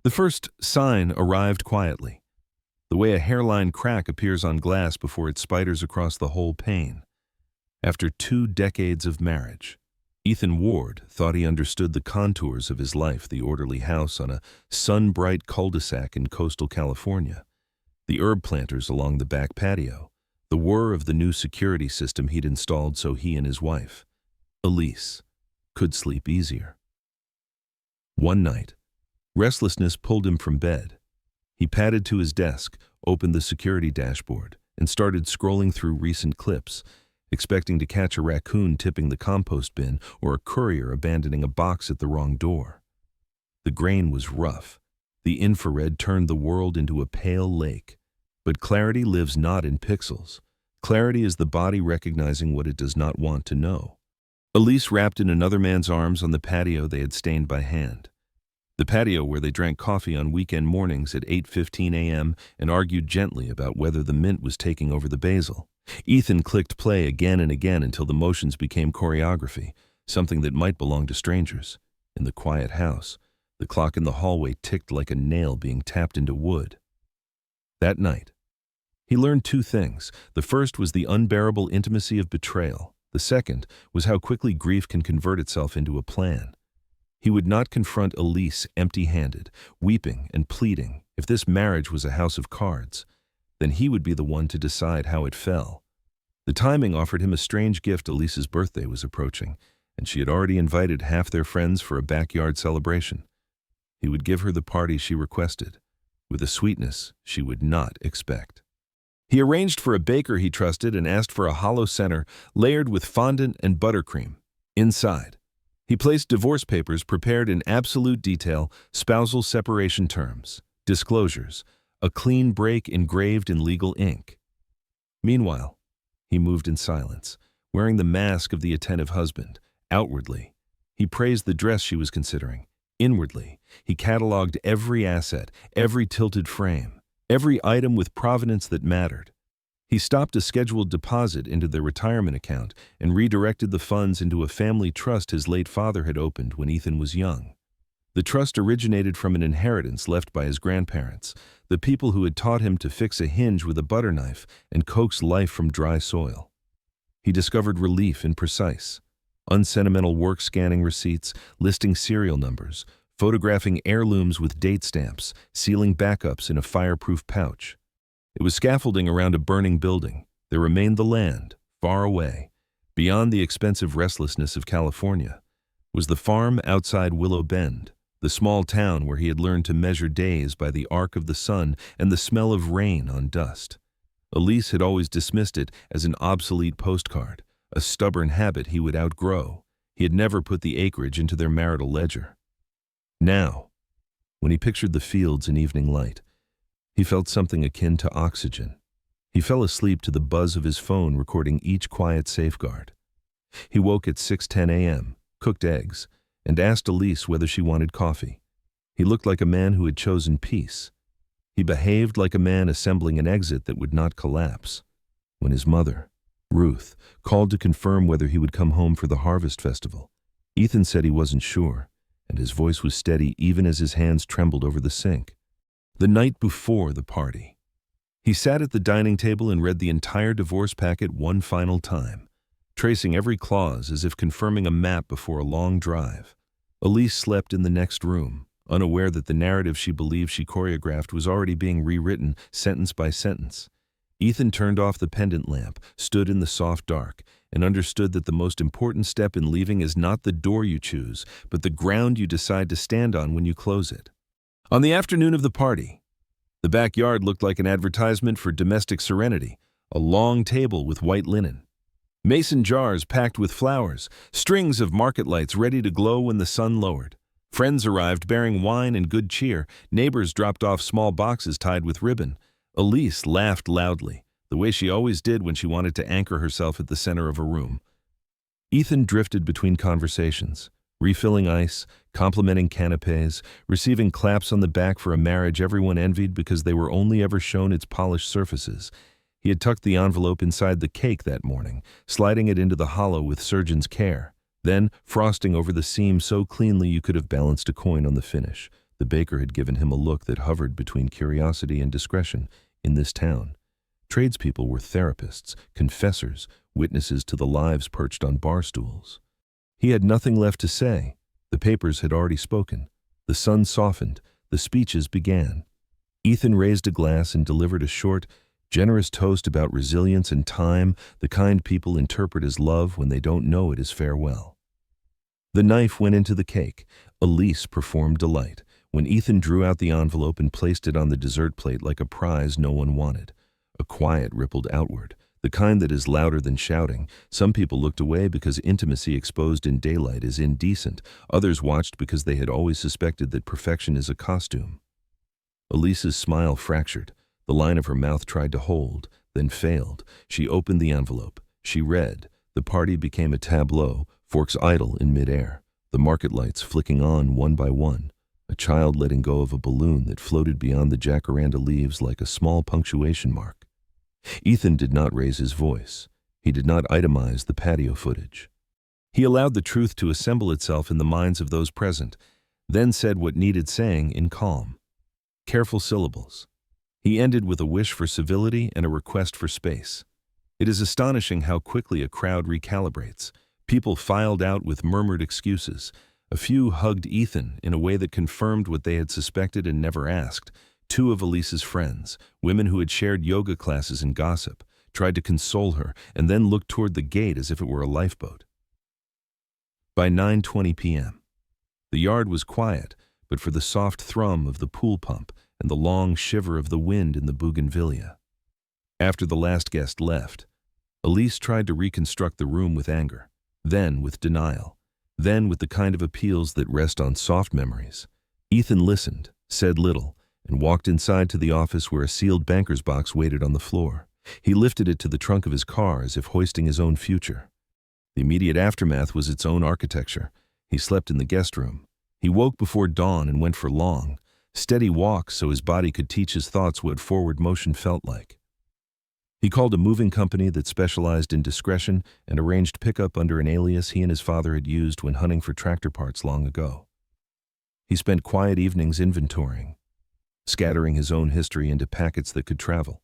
The first sign arrived quietly, the way a hairline crack appears on glass before it spiders across the whole pane. After 2 decades of marriage, Ethan Ward thought he understood the contours of his life: the orderly house on a sun-bright cul-de-sac in coastal California, the herb planters along the back patio, the whir of the new security system he'd installed so he and his wife, Elise, could sleep easier. One night, restlessness pulled him from bed. He padded to his desk, opened the security dashboard, and started scrolling through recent clips, expecting to catch a raccoon tipping the compost bin or a courier abandoning a box at the wrong door. The grain was rough. The infrared turned the world into a pale lake. But clarity lives not in pixels. Clarity is the body recognizing what it does not want to know. Elise wrapped in another man's arms on the patio they had stained by hand. The patio where they drank coffee on weekend mornings at 8:15 a.m. and argued gently about whether the mint was taking over the basil. Ethan clicked play again and again until the motions became choreography, something that might belong to strangers. In the quiet house, the clock in the hallway ticked like a nail being tapped into wood. That night, he learned 2 things. The first was the unbearable intimacy of betrayal. The second was how quickly grief can convert itself into a plan. He would not confront Elise empty-handed, weeping and pleading. If this marriage was a house of cards, then he would be the one to decide how it fell. The timing offered him a strange gift. Elise's birthday was approaching, and she had already invited half their friends for a backyard celebration. He would give her the party she requested, with a sweetness she would not expect. He arranged for a baker he trusted and asked for a hollow center layered with fondant and buttercream. Inside, he placed divorce papers prepared in absolute detail, spousal separation terms, disclosures, a clean break engraved in legal ink. Meanwhile, he moved in silence, wearing the mask of the attentive husband. Outwardly, he praised the dress she was considering. Inwardly, he cataloged every asset, every tilted frame, every item with provenance that mattered. He stopped a scheduled deposit into their retirement account and redirected the funds into a family trust his late father had opened when Ethan was young. The trust originated from an inheritance left by his grandparents, the people who had taught him to fix a hinge with a butter knife and coax life from dry soil. He discovered relief in precise, unsentimental work: scanning receipts, listing serial numbers, photographing heirlooms with date stamps, sealing backups in a fireproof pouch. It was scaffolding around a burning building. There remained the land, far away, beyond the expensive restlessness of California, was the farm outside Willow Bend, the small town where he had learned to measure days by the arc of the sun and the smell of rain on dust. Elise had always dismissed it as an obsolete postcard, a stubborn habit he would outgrow. He had never put the acreage into their marital ledger. Now, when he pictured the fields in evening light, he felt something akin to oxygen. He fell asleep to the buzz of his phone recording each quiet safeguard. He woke at 6:10 a.m., cooked eggs, and asked Elise whether she wanted coffee. He looked like a man who had chosen peace. He behaved like a man assembling an exit that would not collapse. When his mother, Ruth, called to confirm whether he would come home for the harvest festival, Ethan said he wasn't sure, and his voice was steady even as his hands trembled over the sink. The night before the party, he sat at the dining table and read the entire divorce packet one final time, tracing every clause as if confirming a map before a long drive. Elise slept in the next room, unaware that the narrative she believed she choreographed was already being rewritten sentence by sentence. Ethan turned off the pendant lamp, stood in the soft dark, and understood that the most important step in leaving is not the door you choose, but the ground you decide to stand on when you close it. On the afternoon of the party, the backyard looked like an advertisement for domestic serenity, a long table with white linen, mason jars packed with flowers, strings of market lights ready to glow when the sun lowered. Friends arrived bearing wine and good cheer. Neighbors dropped off small boxes tied with ribbon. Elise laughed loudly, the way she always did when she wanted to anchor herself at the center of a room. Ethan drifted between conversations, refilling ice, complimenting canapes, receiving claps on the back for a marriage everyone envied because they were only ever shown its polished surfaces. He had tucked the envelope inside the cake that morning, sliding it into the hollow with surgeon's care, then frosting over the seam so cleanly you could have balanced a coin on the finish. The baker had given him a look that hovered between curiosity and discretion. In this town, tradespeople were therapists, confessors, witnesses to the lives perched on bar stools. He had nothing left to say. The papers had already spoken. The sun softened. The speeches began. Ethan raised a glass and delivered a short, generous toast about resilience and time, the kind people interpret as love when they don't know it as farewell. The knife went into the cake. Elise performed delight when Ethan drew out the envelope and placed it on the dessert plate like a prize no one wanted. A quiet rippled outward, the kind that is louder than shouting. Some people looked away because intimacy exposed in daylight is indecent. Others watched because they had always suspected that perfection is a costume. Elise's smile fractured. The line of her mouth tried to hold, then failed. She opened the envelope. She read. The party became a tableau, forks idle in midair, the market lights flicking on one by one, a child letting go of a balloon that floated beyond the jacaranda leaves like a small punctuation mark. Ethan did not raise his voice. He did not itemize the patio footage. He allowed the truth to assemble itself in the minds of those present, then said what needed saying in calm, careful syllables. He ended with a wish for civility and a request for space. It is astonishing how quickly a crowd recalibrates. People filed out with murmured excuses. A few hugged Ethan in a way that confirmed what they had suspected and never asked. Two of Elise's friends, women who had shared yoga classes and gossip, tried to console her and then looked toward the gate as if it were a lifeboat. By 9:20 p.m., the yard was quiet, but for the soft thrum of the pool pump and the long shiver of the wind in the bougainvillea. After the last guest left, Elise tried to reconstruct the room with anger, then with denial, then with the kind of appeals that rest on soft memories. Ethan listened, said little, and walked inside to the office where a sealed banker's box waited on the floor. He lifted it to the trunk of his car as if hoisting his own future. The immediate aftermath was its own architecture. He slept in the guest room. He woke before dawn and went for long, steady walks so his body could teach his thoughts what forward motion felt like. He called a moving company that specialized in discretion and arranged pickup under an alias he and his father had used when hunting for tractor parts long ago. He spent quiet evenings inventorying, scattering his own history into packets that could travel.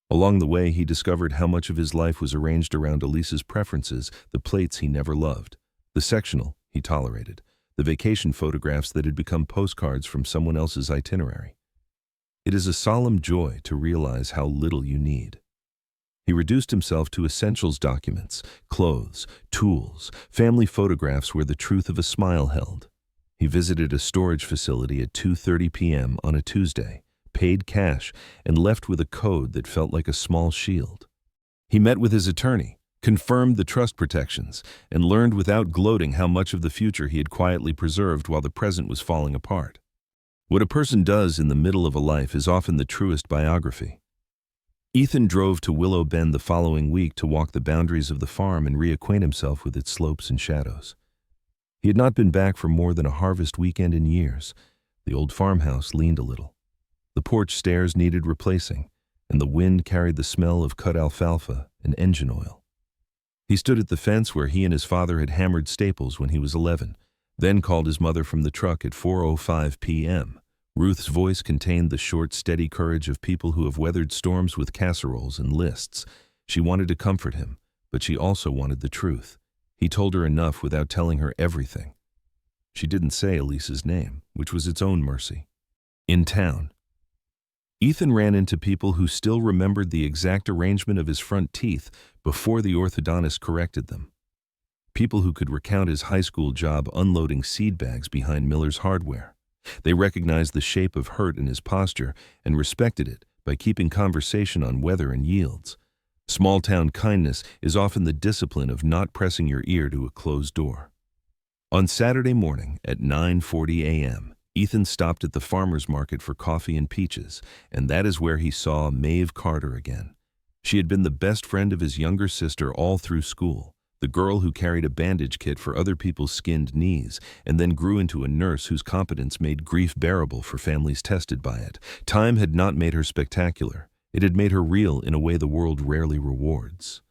Along the way, he discovered how much of his life was arranged around Elise's preferences, the plates he never loved, the sectional he tolerated, the vacation photographs that had become postcards from someone else's itinerary. It is a solemn joy to realize how little you need. He reduced himself to essentials documents, clothes, tools, family photographs where the truth of a smile held. He visited a storage facility at 2:30 p.m. on a Tuesday, paid cash, and left with a code that felt like a small shield. He met with his attorney, confirmed the trust protections, and learned without gloating how much of the future he had quietly preserved while the present was falling apart. What a person does in the middle of a life is often the truest biography. Ethan drove to Willow Bend the following week to walk the boundaries of the farm and reacquaint himself with its slopes and shadows. He had not been back for more than a harvest weekend in years. The old farmhouse leaned a little. The porch stairs needed replacing, and the wind carried the smell of cut alfalfa and engine oil. He stood at the fence where he and his father had hammered staples when he was 11, then called his mother from the truck at 4:05 p.m. Ruth's voice contained the short, steady courage of people who have weathered storms with casseroles and lists. She wanted to comfort him, but she also wanted the truth. He told her enough without telling her everything. She didn't say Elise's name, which was its own mercy. In town, Ethan ran into people who still remembered the exact arrangement of his front teeth before the orthodontist corrected them. People who could recount his high school job unloading seed bags behind Miller's Hardware. They recognized the shape of hurt in his posture and respected it by keeping conversation on weather and yields. Small-town kindness is often the discipline of not pressing your ear to a closed door. On Saturday morning at 9:40 a.m., Ethan stopped at the farmer's market for coffee and peaches, and that is where he saw Maeve Carter again. She had been the best friend of his younger sister all through school, the girl who carried a bandage kit for other people's skinned knees, and then grew into a nurse whose competence made grief bearable for families tested by it. Time had not made her spectacular. It had made her real in a way the world rarely rewards.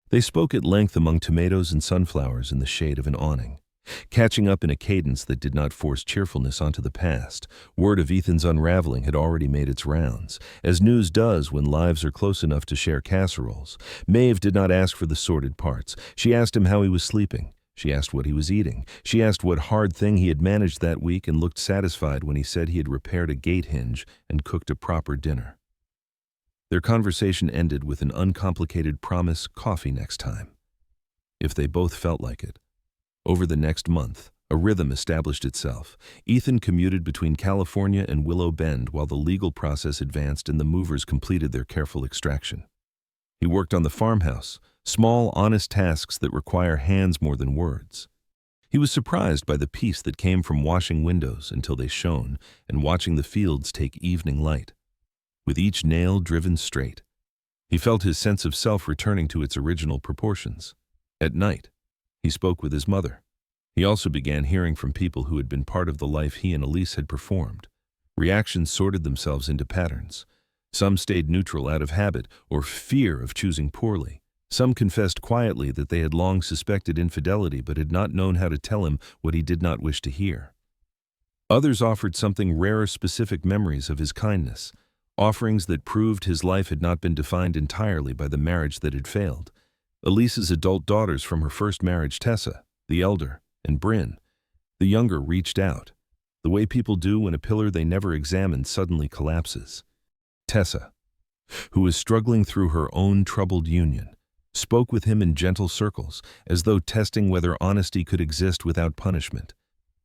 They spoke at length among tomatoes and sunflowers in the shade of an awning. catching up in a cadence that did not force cheerfulness onto the past. Word of Ethan's unraveling had already made its rounds, as news does when lives are close enough to share casseroles. Maeve did not ask for the sordid parts. She asked him how he was sleeping. She asked what he was eating. She asked what hard thing he had managed that week and looked satisfied when he said he had repaired a gate hinge and cooked a proper dinner. Their conversation ended with an uncomplicated promise: coffee next time, if they both felt like it. Over the next month, a rhythm established itself. Ethan commuted between California and Willow Bend while the legal process advanced and the movers completed their careful extraction. He worked on the farmhouse, small, honest tasks that require hands more than words. He was surprised by the peace that came from washing windows until they shone and watching the fields take evening light. With each nail driven straight, he felt his sense of self returning to its original proportions. At night, he spoke with his mother. He also began hearing from people who had been part of the life he and Elise had performed. Reactions sorted themselves into patterns. Some stayed neutral out of habit or fear of choosing poorly. Some confessed quietly that they had long suspected infidelity but had not known how to tell him what he did not wish to hear. Others offered something rarer: specific memories of his kindness, offerings that proved his life had not been defined entirely by the marriage that had failed. Elise's adult daughters from her first marriage, Tessa, the elder, and Bryn, the younger, reached out, the way people do when a pillar they never examined suddenly collapses. Tessa, who was struggling through her own troubled union, spoke with him in gentle circles, as though testing whether honesty could exist without punishment.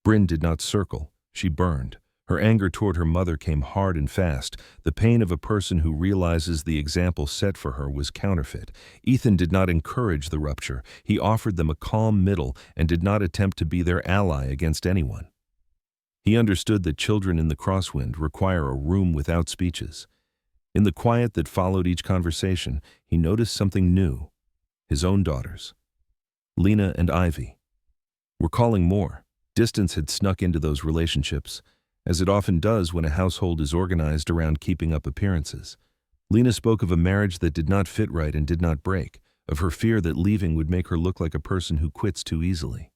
Bryn did not circle, she burned. Her anger toward her mother came hard and fast, the pain of a person who realizes the example set for her was counterfeit. Ethan did not encourage the rupture. He offered them a calm middle and did not attempt to be their ally against anyone. He understood that children in the crosswind require a room without speeches. In the quiet that followed each conversation, he noticed something new. His own daughters, Lena and Ivy, were calling more. Distance had snuck into those relationships, as it often does when a household is organized around keeping up appearances. Lena spoke of a marriage that did not fit right and did not break, of her fear that leaving would make her look like a person who quits too easily.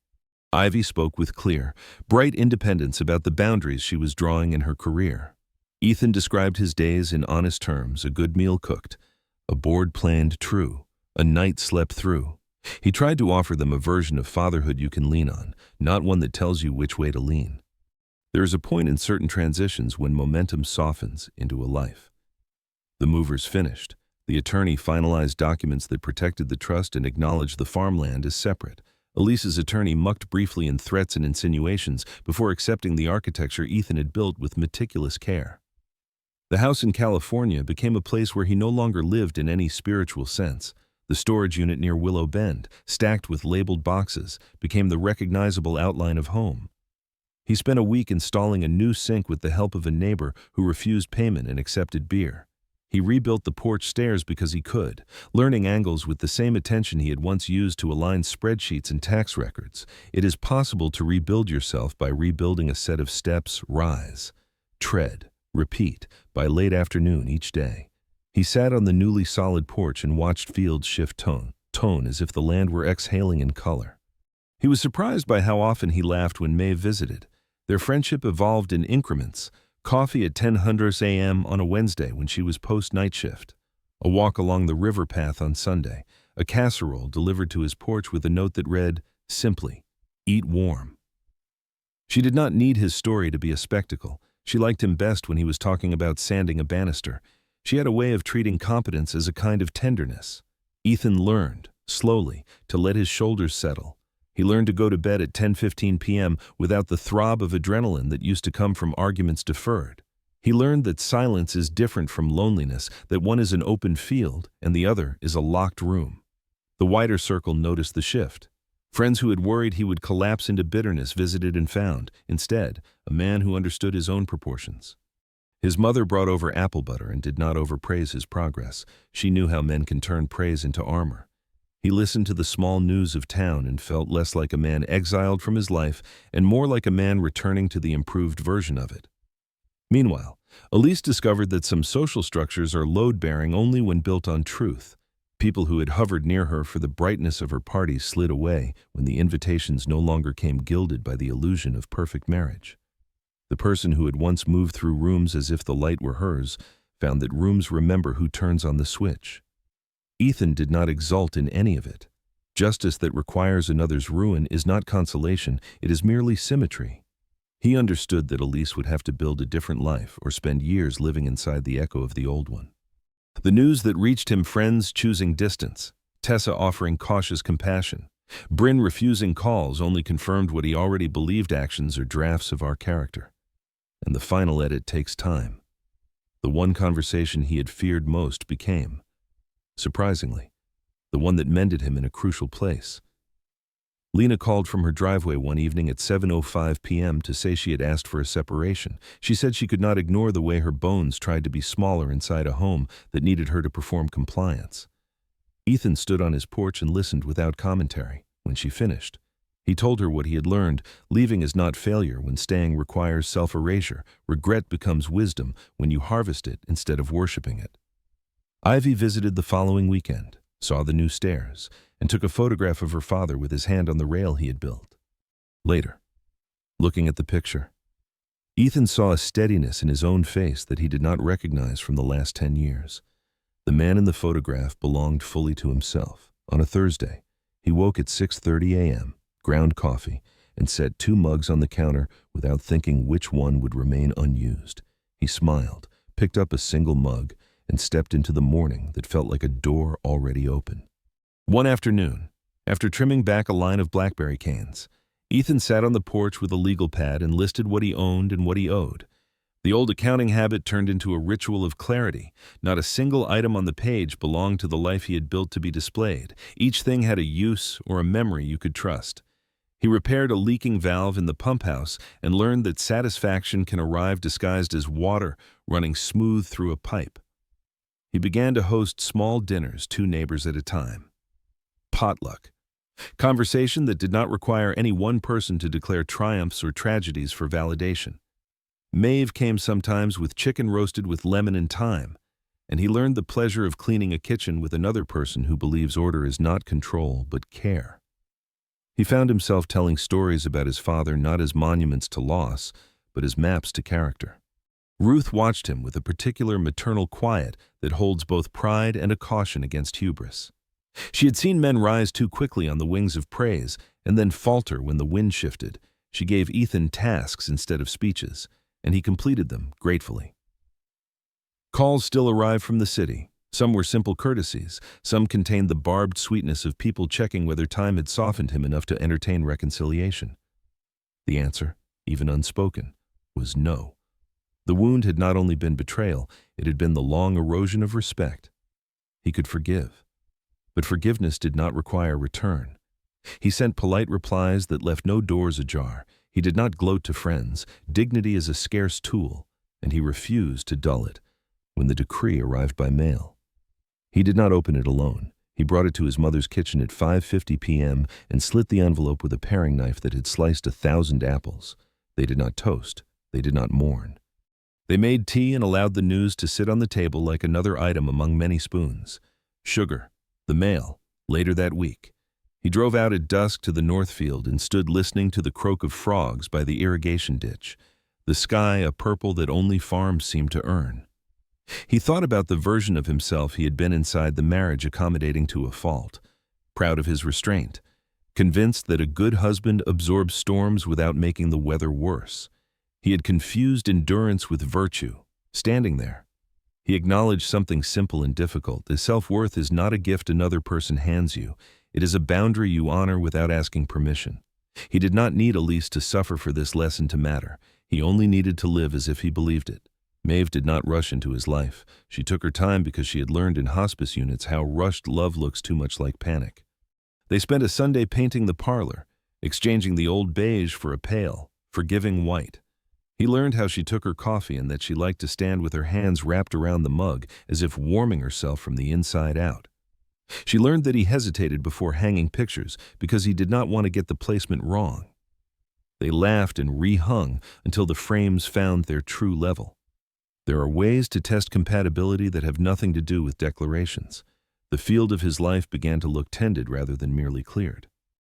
Ivy spoke with clear, bright independence about the boundaries she was drawing in her career. Ethan described his days in honest terms: a good meal cooked, a board planned true, a night slept through. He tried to offer them a version of fatherhood you can lean on, not one that tells you which way to lean. There is a point in certain transitions when momentum softens into a life. The movers finished. The attorney finalized documents that protected the trust and acknowledged the farmland as separate. Elise's attorney mucked briefly in threats and insinuations before accepting the architecture Ethan had built with meticulous care. The house in California became a place where he no longer lived in any spiritual sense. The storage unit near Willow Bend, stacked with labeled boxes, became the recognizable outline of home. He spent a week installing a new sink with the help of a neighbor who refused payment and accepted beer. He rebuilt the porch stairs because he could, learning angles with the same attention he had once used to align spreadsheets and tax records. It is possible to rebuild yourself by rebuilding a set of steps: rise, tread, repeat, by late afternoon each day. He sat on the newly solid porch and watched fields shift tone as if the land were exhaling in color. He was surprised by how often he laughed when Maeve visited. Their friendship evolved in increments: coffee at 10:00 a.m. on a Wednesday when she was post-night shift, a walk along the river path on Sunday, a casserole delivered to his porch with a note that read, simply, "Eat warm." She did not need his story to be a spectacle. She liked him best when he was talking about sanding a banister. She had a way of treating competence as a kind of tenderness. Ethan learned, slowly, to let his shoulders settle. He learned to go to bed at 10:15 p.m. without the throb of adrenaline that used to come from arguments deferred. He learned that silence is different from loneliness, that one is an open field and the other is a locked room. The wider circle noticed the shift. Friends who had worried he would collapse into bitterness visited and found, instead, a man who understood his own proportions. His mother brought over apple butter and did not overpraise his progress. She knew how men can turn praise into armor. He listened to the small news of town and felt less like a man exiled from his life and more like a man returning to the improved version of it. Meanwhile, Elise discovered that some social structures are load-bearing only when built on truth. people who had hovered near her for the brightness of her party slid away when the invitations no longer came gilded by the illusion of perfect marriage. The person who had once moved through rooms as if the light were hers found that rooms remember who turns on the switch. Ethan did not exult in any of it. Justice that requires another's ruin is not consolation, it is merely symmetry. He understood that Elise would have to build a different life or spend years living inside the echo of the old one. The news that reached him, friends choosing distance, Tessa offering cautious compassion, Bryn refusing calls, only confirmed what he already believed: actions are drafts of our character. And the final edit takes time. The one conversation he had feared most became, surprisingly, the one that mended him in a crucial place. Lena called from her driveway one evening at 7:05 p.m. to say she had asked for a separation. She said she could not ignore the way her bones tried to be smaller inside a home that needed her to perform compliance. Ethan stood on his porch and listened without commentary. When she finished, he told her what he had learned: leaving is not failure when staying requires self-erasure. Regret becomes wisdom when you harvest it instead of worshiping it. Ivy visited the following weekend, saw the new stairs, and took a photograph of her father with his hand on the rail he had built. Later, looking at the picture, Ethan saw a steadiness in his own face that he did not recognize from the last 10 years. The man in the photograph belonged fully to himself. On a Thursday, he woke at 6:30 a.m., ground coffee, and set 2 mugs on the counter without thinking which one would remain unused. He smiled, picked up a single mug, and stepped into the morning that felt like a door already open. One afternoon, after trimming back a line of blackberry canes, Ethan sat on the porch with a legal pad and listed what he owned and what he owed. The old accounting habit turned into a ritual of clarity. Not a single item on the page belonged to the life he had built to be displayed. Each thing had a use or a memory you could trust. He repaired a leaking valve in the pump house and learned that satisfaction can arrive disguised as water running smooth through a pipe. He began to host small dinners, 2 neighbors at a time. Potluck. Conversation that did not require any one person to declare triumphs or tragedies for validation. Maeve came sometimes with chicken roasted with lemon and thyme, and he learned the pleasure of cleaning a kitchen with another person who believes order is not control but care. He found himself telling stories about his father not as monuments to loss, but as maps to character. Ruth watched him with a particular maternal quiet that holds both pride and a caution against hubris. She had seen men rise too quickly on the wings of praise and then falter when the wind shifted. She gave Ethan tasks instead of speeches, and he completed them gratefully. Calls still arrived from the city. Some were simple courtesies. Some contained the barbed sweetness of people checking whether time had softened him enough to entertain reconciliation. The answer, even unspoken, was no. The wound had not only been betrayal, it had been the long erosion of respect. He could forgive. But forgiveness did not require return. He sent polite replies that left no doors ajar. He did not gloat to friends. Dignity is a scarce tool, and he refused to dull it when the decree arrived by mail. He did not open it alone. He brought it to his mother's kitchen at 5:50 p.m. and slit the envelope with a paring knife that had sliced 1,000 apples. They did not toast. They did not mourn. They made tea and allowed the news to sit on the table like another item among many spoons. Sugar. The mail, later that week. He drove out at dusk to the Northfield and stood listening to the croak of frogs by the irrigation ditch, the sky a purple that only farms seemed to earn. He thought about the version of himself he had been inside the marriage, accommodating to a fault, proud of his restraint, convinced that a good husband absorbs storms without making the weather worse. He had confused endurance with virtue, standing there. He acknowledged something simple and difficult. His self-worth is not a gift another person hands you. It is a boundary you honor without asking permission. He did not need Elise to suffer for this lesson to matter. He only needed to live as if he believed it. Maeve did not rush into his life. She took her time because she had learned in hospice units how rushed love looks too much like panic. They spent a Sunday painting the parlor, exchanging the old beige for a pale, forgiving white. He learned how she took her coffee and that she liked to stand with her hands wrapped around the mug as if warming herself from the inside out. She learned that he hesitated before hanging pictures because he did not want to get the placement wrong. They laughed and rehung until the frames found their true level. There are ways to test compatibility that have nothing to do with declarations. The field of his life began to look tended rather than merely cleared.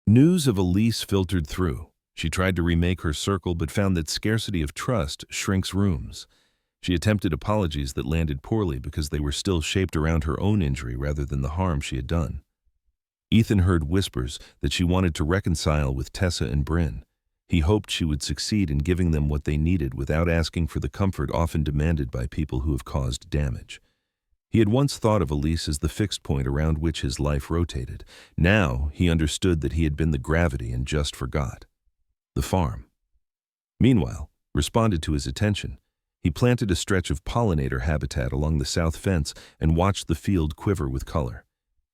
News of Elise filtered through. She tried to remake her circle but found that scarcity of trust shrinks rooms. She attempted apologies that landed poorly because they were still shaped around her own injury rather than the harm she had done. Ethan heard whispers that she wanted to reconcile with Tessa and Bryn. He hoped she would succeed in giving them what they needed without asking for the comfort often demanded by people who have caused damage. He had once thought of Elise as the fixed point around which his life rotated. Now he understood that he had been the gravity and just forgot. The farm, meanwhile, responded to his attention. He planted a stretch of pollinator habitat along the south fence and watched the field quiver with color.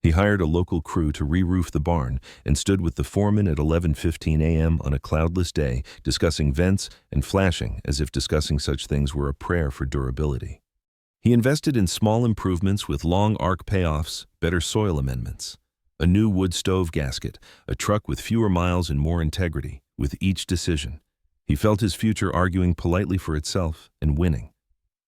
He hired a local crew to re-roof the barn and stood with the foreman at 11:15 a.m. on a cloudless day, discussing vents and flashing as if discussing such things were a prayer for durability. He invested in small improvements with long arc payoffs, better soil amendments, a new wood stove gasket, a truck with fewer miles and more integrity. With each decision, he felt his future arguing politely for itself and winning.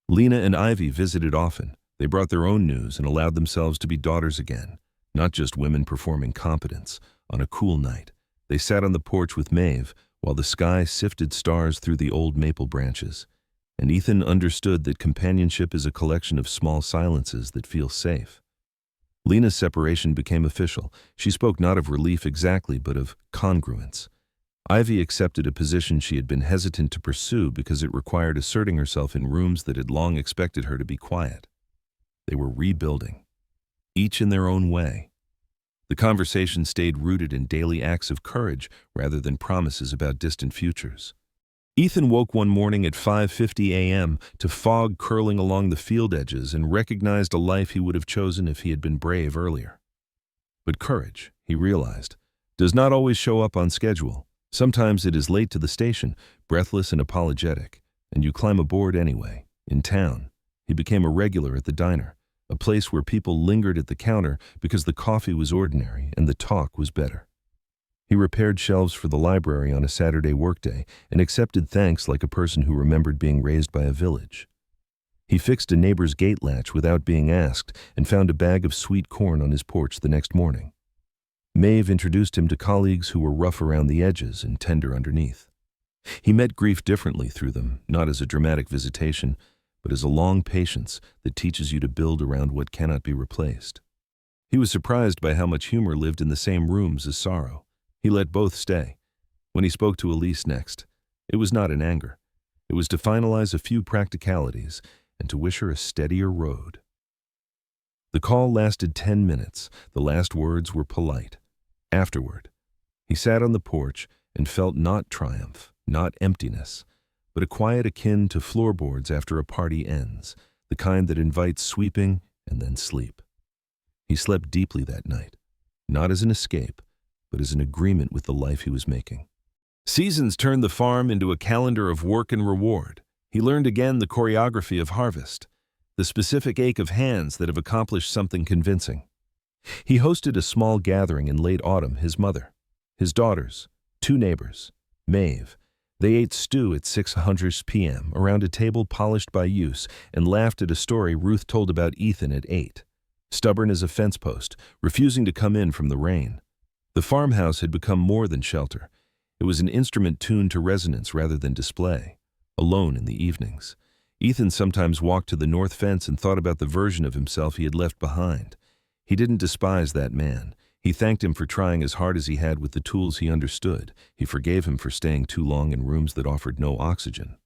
Lena and Ivy visited often. They brought their own news and allowed themselves to be daughters again, not just women performing competence. On a cool night, they sat on the porch with Maeve while the sky sifted stars through the old maple branches, and Ethan understood that companionship is a collection of small silences that feel safe. Lena's separation became official. She spoke not of relief exactly, but of congruence. Ivy accepted a position she had been hesitant to pursue because it required asserting herself in rooms that had long expected her to be quiet. They were rebuilding, each in their own way. The conversation stayed rooted in daily acts of courage rather than promises about distant futures. Ethan woke one morning at 5:50 a.m. to fog curling along the field edges and recognized a life he would have chosen if he had been brave earlier. But courage, he realized, does not always show up on schedule. Sometimes it is late to the station, breathless and apologetic, and you climb aboard anyway. In town, he became a regular at the diner, a place where people lingered at the counter because the coffee was ordinary and the talk was better. He repaired shelves for the library on a Saturday workday and accepted thanks like a person who remembered being raised by a village. He fixed a neighbor's gate latch without being asked and found a bag of sweet corn on his porch the next morning. Maeve introduced him to colleagues who were rough around the edges and tender underneath. He met grief differently through them, not as a dramatic visitation, but as a long patience that teaches you to build around what cannot be replaced. He was surprised by how much humor lived in the same rooms as sorrow. He let both stay. When he spoke to Elise next, it was not in anger. It was to finalize a few practicalities and to wish her a steadier road. The call lasted 10 minutes. The last words were polite. Afterward, he sat on the porch and felt not triumph, not emptiness, but a quiet akin to floorboards after a party ends, the kind that invites sweeping and then sleep. He slept deeply that night, not as an escape, but as an agreement with the life he was making. Seasons turned the farm into a calendar of work and reward. He learned again the choreography of harvest, the specific ache of hands that have accomplished something convincing. He hosted a small gathering in late autumn, his mother, his daughters, 2 neighbors, Maeve. They ate stew at 600 p.m. around a table polished by use and laughed at a story Ruth told about Ethan at 8, stubborn as a fence post, refusing to come in from the rain. The farmhouse had become more than shelter. It was an instrument tuned to resonance rather than display. Alone in the evenings, Ethan sometimes walked to the north fence and thought about the version of himself he had left behind. He didn't despise that man. He thanked him for trying as hard as he had with the tools he understood. He forgave him for staying too long in rooms that offered no oxygen.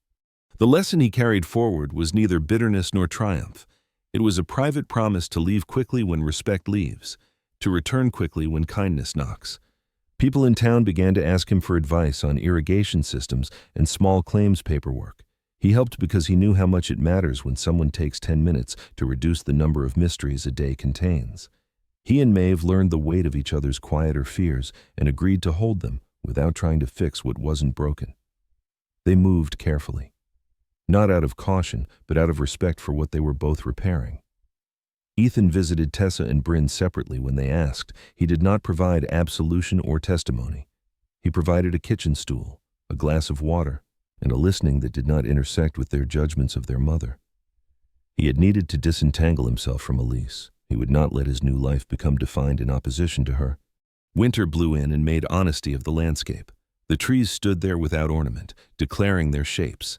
The lesson he carried forward was neither bitterness nor triumph. It was a private promise to leave quickly when respect leaves, to return quickly when kindness knocks. People in town began to ask him for advice on irrigation systems and small claims paperwork. He helped because he knew how much it matters when someone takes 10 minutes to reduce the number of mysteries a day contains. He and Maeve learned the weight of each other's quieter fears and agreed to hold them without trying to fix what wasn't broken. They moved carefully, not out of caution, but out of respect for what they were both repairing. Ethan visited Tessa and Bryn separately when they asked. He did not provide absolution or testimony. He provided a kitchen stool, a glass of water, and a listening that did not intersect with their judgments of their mother. He had needed to disentangle himself from Elise. He would not let his new life become defined in opposition to her. Winter blew in and made honesty of the landscape. The trees stood there without ornament, declaring their shapes.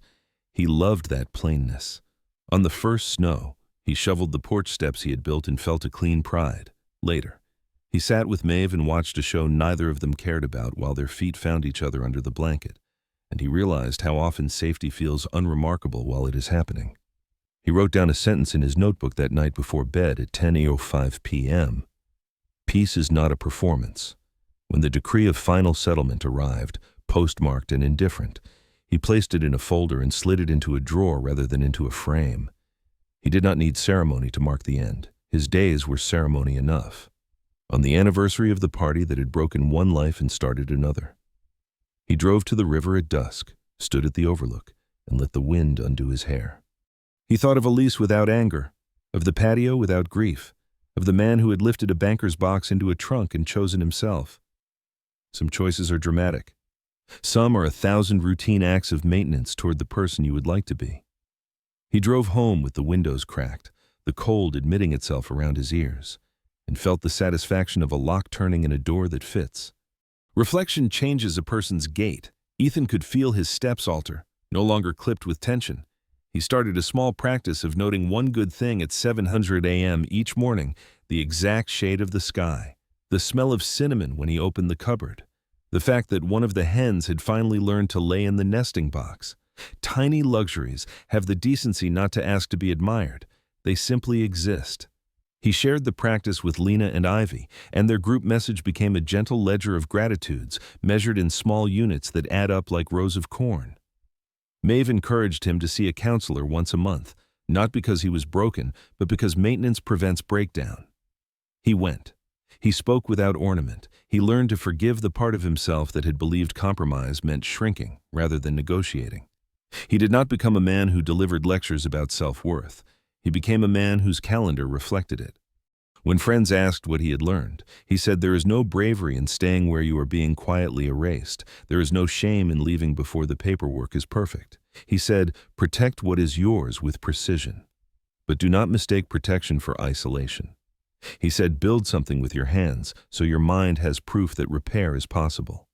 He loved that plainness. On the first snow, he shoveled the porch steps he had built and felt a clean pride. Later, he sat with Maeve and watched a show neither of them cared about while their feet found each other under the blanket, and he realized how often safety feels unremarkable while it is happening. He wrote down a sentence in his notebook that night before bed at 10:05 p.m. Peace is not a performance. When the decree of final settlement arrived, postmarked and indifferent, he placed it in a folder and slid it into a drawer rather than into a frame. He did not need ceremony to mark the end. His days were ceremony enough. On the anniversary of the party that had broken one life and started another, he drove to the river at dusk, stood at the overlook, and let the wind undo his hair. He thought of Elise without anger, of the patio without grief, of the man who had lifted a banker's box into a trunk and chosen himself. Some choices are dramatic. Some are 1,000 routine acts of maintenance toward the person you would like to be. He drove home with the windows cracked, the cold admitting itself around his ears, and felt the satisfaction of a lock turning in a door that fits. Reflection changes a person's gait. Ethan could feel his steps alter, no longer clipped with tension. He started a small practice of noting one good thing at 7:00 a.m. each morning, the exact shade of the sky, the smell of cinnamon when he opened the cupboard, the fact that one of the hens had finally learned to lay in the nesting box. Tiny luxuries have the decency not to ask to be admired. They simply exist. He shared the practice with Lena and Ivy, and their group message became a gentle ledger of gratitudes measured in small units that add up like rows of corn. Maeve encouraged him to see a counselor once a month, not because he was broken, but because maintenance prevents breakdown. He went. He spoke without ornament. He learned to forgive the part of himself that had believed compromise meant shrinking rather than negotiating. He did not become a man who delivered lectures about self-worth. He became a man whose calendar reflected it. When friends asked what he had learned, he said, "There is no bravery in staying where you are being quietly erased. There is no shame in leaving before the paperwork is perfect." He said, "Protect what is yours with precision, but do not mistake protection for isolation." He said, "Build something with your hands so your mind has proof that repair is possible."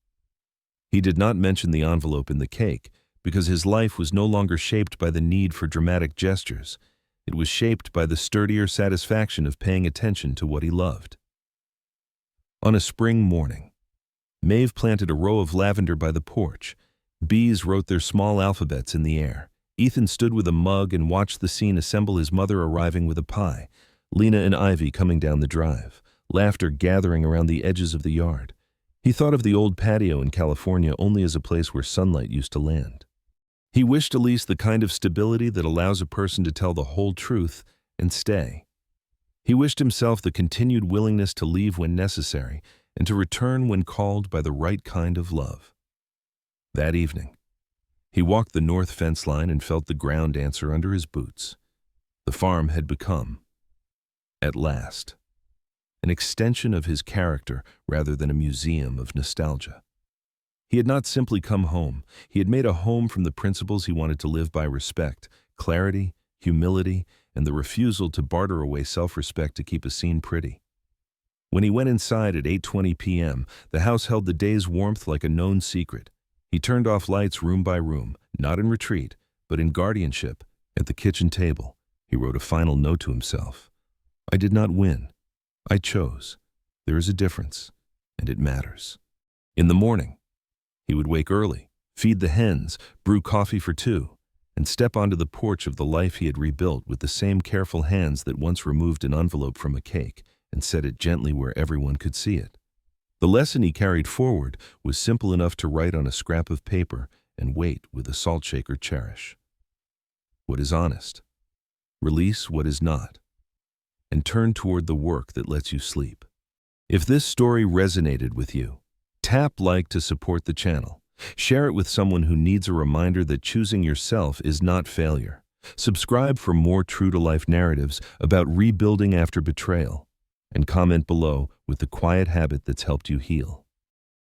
He did not mention the envelope in the cake because his life was no longer shaped by the need for dramatic gestures. It was shaped by the sturdier satisfaction of paying attention to what he loved. On a spring morning, Maeve planted a row of lavender by the porch. Bees wrote their small alphabets in the air. Ethan stood with a mug and watched the scene assemble, his mother arriving with a pie, Lena and Ivy coming down the drive, laughter gathering around the edges of the yard. He thought of the old patio in California only as a place where sunlight used to land. He wished Elise the kind of stability that allows a person to tell the whole truth and stay. He wished himself the continued willingness to leave when necessary and to return when called by the right kind of love. That evening, he walked the north fence line and felt the ground answer under his boots. The farm had become, at last, an extension of his character rather than a museum of nostalgia. He had not simply come home. He had made a home from the principles he wanted to live by: respect, clarity, humility, and the refusal to barter away self-respect to keep a scene pretty. When he went inside at 8:20 p.m., the house held the day's warmth like a known secret. He turned off lights room by room, not in retreat, but in guardianship. At the kitchen table, he wrote a final note to himself. "I did not win. I chose. There is a difference, and it matters." In the morning, he would wake early, feed the hens, brew coffee for two, and step onto the porch of the life he had rebuilt with the same careful hands that once removed an envelope from a cake and set it gently where everyone could see it. The lesson he carried forward was simple enough to write on a scrap of paper and wait with a salt shaker cherish. What is honest? Release what is not, and turn toward the work that lets you sleep. If this story resonated with you, tap like to support the channel. Share it with someone who needs a reminder that choosing yourself is not failure. Subscribe for more true-to-life narratives about rebuilding after betrayal. And comment below with the quiet habit that's helped you heal.